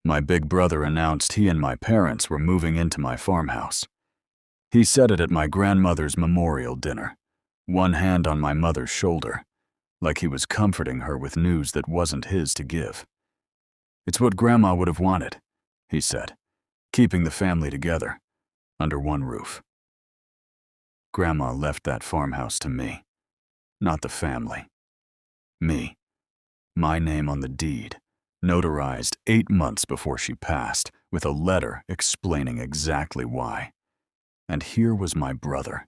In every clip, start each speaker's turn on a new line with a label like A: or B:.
A: My big brother announced he and my parents were moving into my farmhouse. He said it at my grandmother's memorial dinner, one hand on my mother's shoulder, like he was comforting her with news that wasn't his to give. "It's what Grandma would have wanted," he said, "keeping the family together, under one roof." Grandma left that farmhouse to me, not the family. Me. My name on the deed, notarized 8 months before she passed, with a letter explaining exactly why. And here was my brother,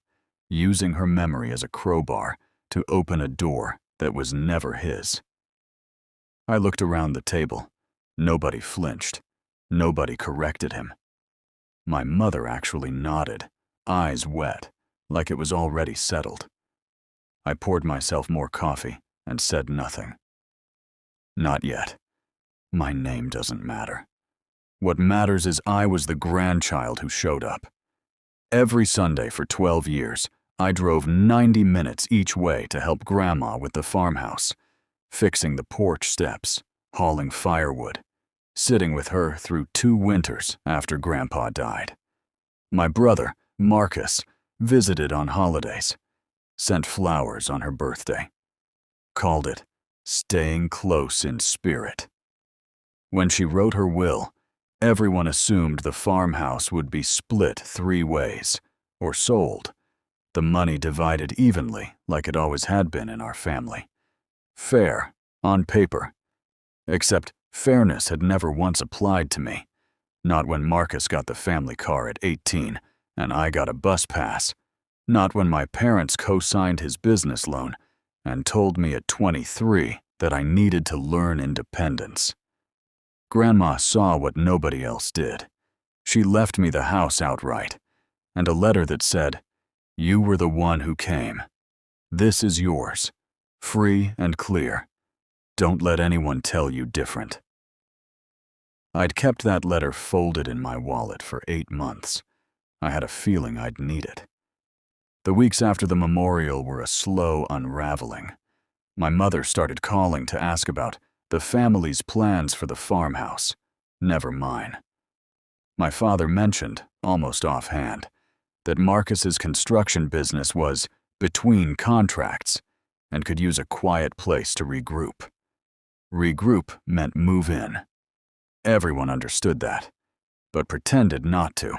A: using her memory as a crowbar to open a door that was never his. I looked around the table. Nobody flinched. Nobody corrected him. My mother actually nodded, eyes wet, like it was already settled. I poured myself more coffee and said nothing. Not yet. My name doesn't matter. What matters is I was the grandchild who showed up. Every Sunday for 12 years, I drove 90 minutes each way to help Grandma with the farmhouse, fixing the porch steps, hauling firewood, sitting with her through 2 winters after Grandpa died. My brother, Marcus, visited on holidays, sent flowers on her birthday, called it staying close in spirit. When she wrote her will, everyone assumed the farmhouse would be split 3 ways, or sold, the money divided evenly like it always had been in our family. Fair, on paper. Except fairness had never once applied to me, not when Marcus got the family car at 18 and I got a bus pass, not when my parents co-signed his business loan and told me at 23 that I needed to learn independence. Grandma saw what nobody else did. She left me the house outright, and a letter that said, "You were the one who came. This is yours, free and clear. Don't let anyone tell you different." I'd kept that letter folded in my wallet for 8 months. I had a feeling I'd need it. The weeks after the memorial were a slow unraveling. My mother started calling to ask about the family's plans for the farmhouse, never mine. My father mentioned, almost offhand, that Marcus's construction business was between contracts and could use a quiet place to regroup. Regroup meant move in. Everyone understood that, but pretended not to.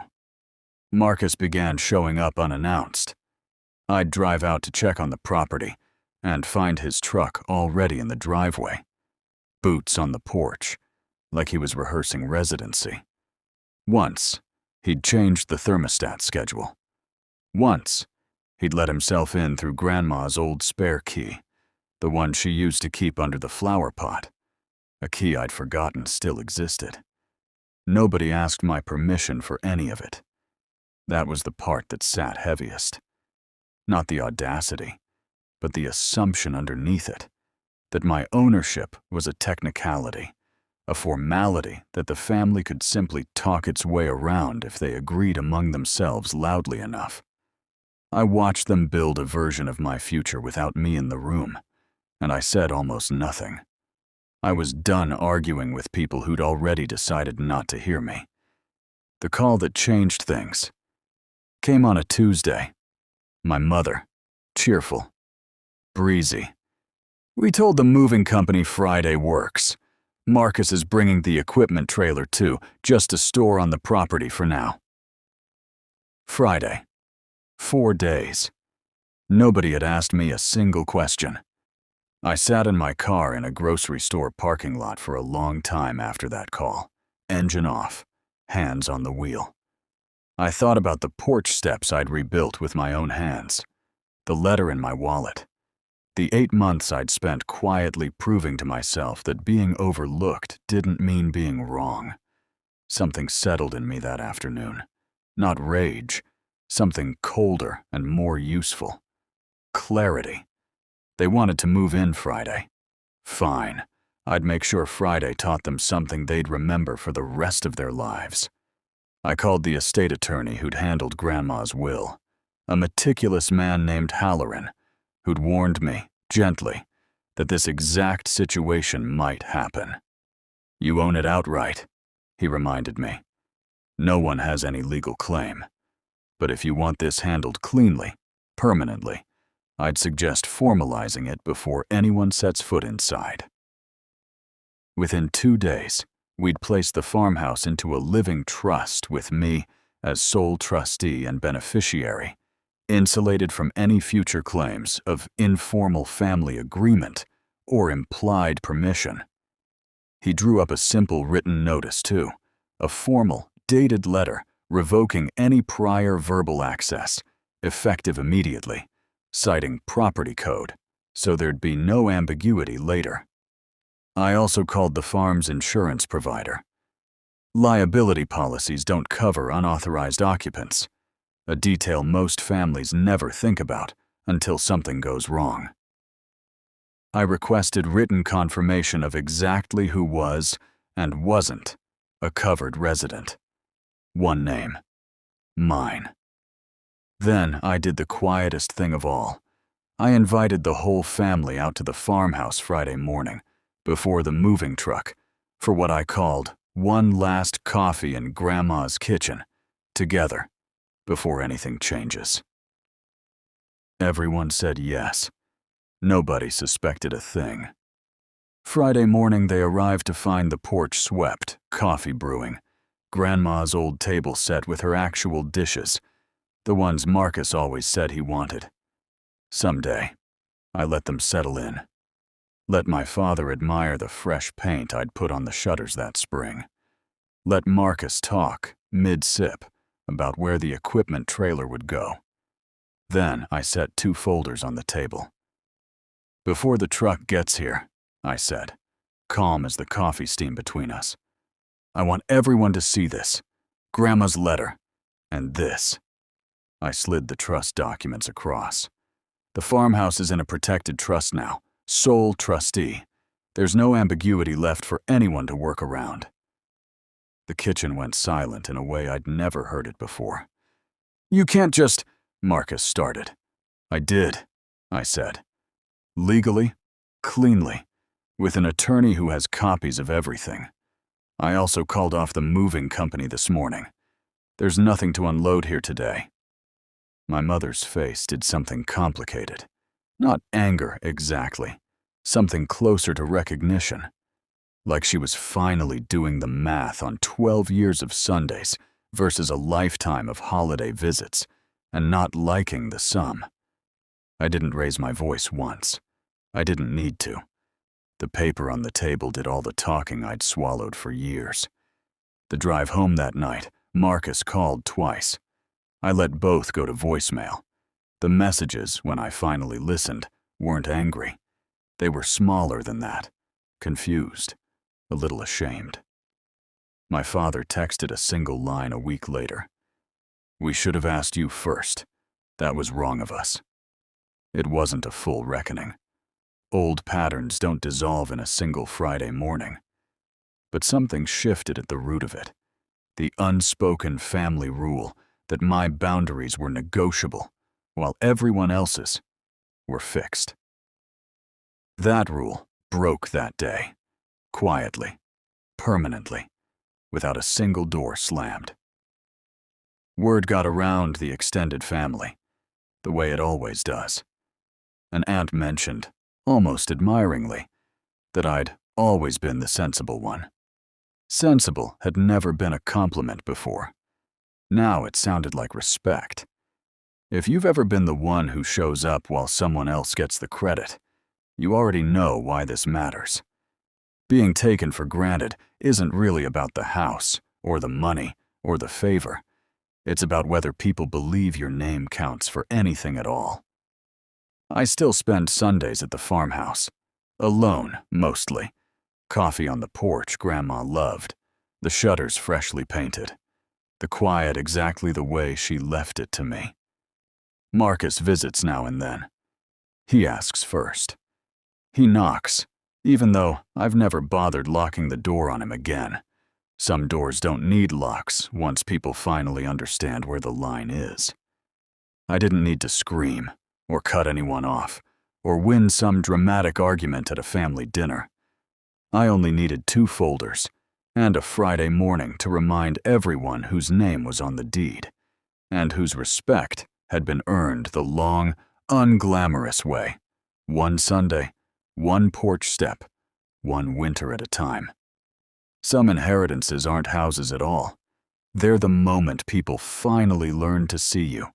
A: Marcus began showing up unannounced. I'd drive out to check on the property and find his truck already in the driveway, boots on the porch, like he was rehearsing residency. Once, he'd changed the thermostat schedule. Once, he'd let himself in through Grandma's old spare key, the one she used to keep under the flower pot, a key I'd forgotten still existed. Nobody asked my permission for any of it. That was the part that sat heaviest. Not the audacity, but the assumption underneath it, that my ownership was a technicality, a formality that the family could simply talk its way around if they agreed among themselves loudly enough. I watched them build a version of my future without me in the room, and I said almost nothing. I was done arguing with people who'd already decided not to hear me. The call that changed things came on a Tuesday. My mother, cheerful, breezy. "We told the moving company Friday works. Marcus is bringing the equipment trailer too, just to store on the property for now." Friday. 4 days. Nobody had asked me a single question. I sat in my car in a grocery store parking lot for a long time after that call, engine off, hands on the wheel. I thought about the porch steps I'd rebuilt with my own hands, the letter in my wallet, the 8 months I'd spent quietly proving to myself that being overlooked didn't mean being wrong. Something settled in me that afternoon. Not rage, something colder and more useful. Clarity. They wanted to move in Friday. Fine. I'd make sure Friday taught them something they'd remember for the rest of their lives. I called the estate attorney who'd handled Grandma's will, a meticulous man named Halloran, who'd warned me, gently, that this exact situation might happen. "You own it outright," he reminded me. No one has any legal claim. But if you want this handled cleanly, permanently, I'd suggest formalizing it before anyone sets foot inside. Within 2 days, we'd placed the farmhouse into a living trust with me as sole trustee and beneficiary, insulated from any future claims of informal family agreement or implied permission. He drew up a simple written notice, too, a formal, dated letter revoking any prior verbal access, effective immediately, citing property code, so there'd be no ambiguity later. I also called the farm's insurance provider. Liability policies don't cover unauthorized occupants, a detail most families never think about until something goes wrong. I requested written confirmation of exactly who was and wasn't a covered resident. One name. Mine. Then I did the quietest thing of all. I invited the whole family out to the farmhouse Friday morning, before the moving truck, for what I called one last coffee in Grandma's kitchen, together, before anything changes. Everyone said yes. Nobody suspected a thing. Friday morning they arrived to find the porch swept, coffee brewing, Grandma's old table set with her actual dishes, the ones Marcus always said he wanted. Someday, I let them settle in. Let my father admire the fresh paint I'd put on the shutters that spring. Let Marcus talk, mid-sip, about where the equipment trailer would go. Then I set 2 folders on the table. Before the truck gets here, I said, calm as the coffee steam between us, I want everyone to see this, Grandma's letter, and this. I slid the trust documents across. The farmhouse is in a protected trust now, sole trustee. There's no ambiguity left for anyone to work around. The kitchen went silent in a way I'd never heard it before. You can't just, Marcus started. I did, I said. Legally, cleanly, with an attorney who has copies of everything. I also called off the moving company this morning. There's nothing to unload here today. My mother's face did something complicated. Not anger exactly, something closer to recognition. Like she was finally doing the math on 12 years of Sundays versus a lifetime of holiday visits, and not liking the sum. I didn't raise my voice once. I didn't need to. The paper on the table did all the talking I'd swallowed for years. The drive home that night, Marcus called twice. I let both go to voicemail. The messages, when I finally listened, weren't angry. They were smaller than that, confused, a little ashamed. My father texted a single line a week later. We should have asked you first. That was wrong of us. It wasn't a full reckoning. Old patterns don't dissolve in a single Friday morning. But something shifted at the root of it. The unspoken family rule that my boundaries were negotiable, while everyone else's were fixed. That rule broke that day, quietly, permanently, without a single door slammed. Word got around the extended family, the way it always does. An aunt mentioned, almost admiringly, that I'd always been the sensible one. Sensible had never been a compliment before. Now it sounded like respect. If you've ever been the one who shows up while someone else gets the credit, you already know why this matters. Being taken for granted isn't really about the house, or the money, or the favor. It's about whether people believe your name counts for anything at all. I still spend Sundays at the farmhouse. Alone, mostly. Coffee on the porch Grandma loved. The shutters freshly painted. The quiet exactly the way she left it to me. Marcus visits now and then. He asks first. He knocks, even though I've never bothered locking the door on him again. Some doors don't need locks once people finally understand where the line is. I didn't need to scream, or cut anyone off, or win some dramatic argument at a family dinner. I only needed 2 folders, and a Friday morning to remind everyone whose name was on the deed, and whose respect had been earned the long, unglamorous way, one Sunday, one porch step, one winter at a time. Some inheritances aren't houses at all. They're the moment people finally learn to see you,